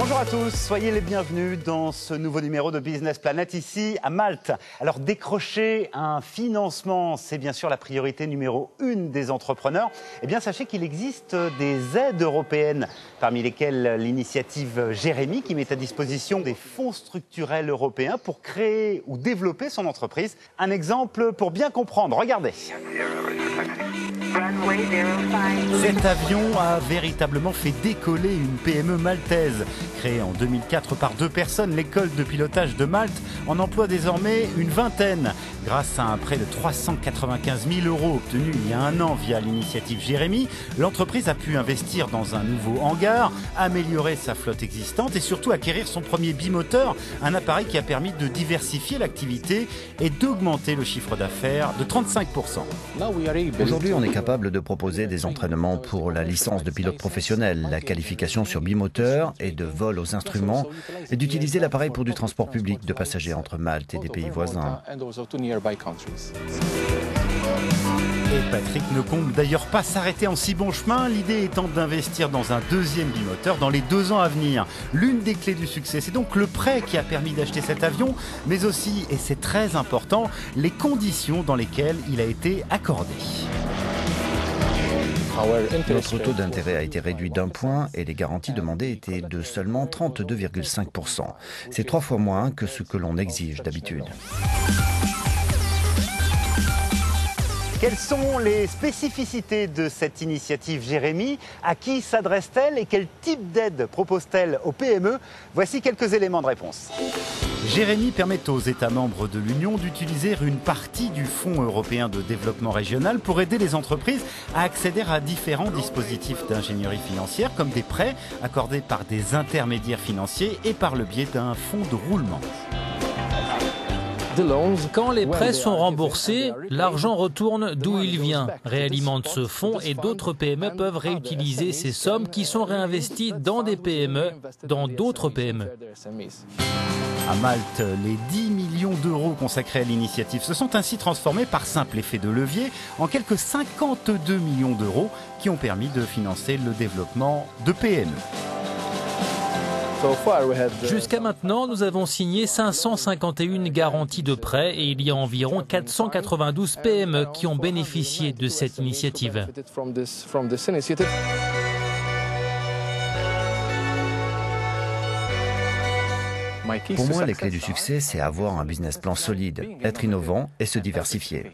Bonjour à tous, soyez les bienvenus dans ce nouveau numéro de Business Planet ici à Malte. Alors décrocher un financement, c'est bien sûr la priorité numéro 1 des entrepreneurs. Eh bien sachez qu'il existe des aides européennes, parmi lesquelles l'initiative Jérémy qui met à disposition des fonds structurels européens pour créer ou développer son entreprise. Un exemple pour bien comprendre, regardez. Cet avion a véritablement fait décoller une PME maltaise. Créée en 2004 par 2 personnes, l'école de pilotage de Malte en emploie désormais une vingtaine. Grâce à un prêt de 395 000 € obtenu il y a un an via l'initiative Jérémy, l'entreprise a pu investir dans un nouveau hangar, améliorer sa flotte existante et surtout acquérir son premier bimoteur, un appareil qui a permis de diversifier l'activité et d'augmenter le chiffre d'affaires de 35%. Aujourd'hui, on est capable de proposer des entraînements pour la licence de pilote professionnel, la qualification sur bimoteur et de vol aux instruments, et d'utiliser l'appareil pour du transport public de passagers entre Malte et des pays voisins. Et Patrick ne compte d'ailleurs pas s'arrêter en si bon chemin, l'idée étant d'investir dans un deuxième bimoteur dans les 2 ans à venir. L'une des clés du succès, c'est donc le prêt qui a permis d'acheter cet avion, mais aussi, et c'est très important, les conditions dans lesquelles il a été accordé. Notre taux d'intérêt a été réduit d'1 point et les garanties demandées étaient de seulement 32,5%. C'est 3 fois moins que ce que l'on exige d'habitude. Quelles sont les spécificités de cette initiative Jérémy? À qui s'adresse-t-elle et quel type d'aide propose-t-elle aux PME? Voici quelques éléments de réponse. Jérémy permet aux États membres de l'Union d'utiliser une partie du Fonds européen de développement régional pour aider les entreprises à accéder à différents dispositifs d'ingénierie financière comme des prêts accordés par des intermédiaires financiers et par le biais d'un fonds de roulement. Quand les prêts sont remboursés, l'argent retourne d'où il vient, réalimente ce fonds et d'autres PME peuvent réutiliser ces sommes qui sont réinvesties dans des PME, dans d'autres PME. À Malte, les 10 millions d'euros consacrés à l'initiative se sont ainsi transformés par simple effet de levier en quelques 52 millions d'euros qui ont permis de financer le développement de PME. Jusqu'à maintenant, nous avons signé 551 garanties de prêts et il y a environ 492 PME qui ont bénéficié de cette initiative. Pour moi, les clés du succès, c'est avoir un business plan solide, être innovant et se diversifier.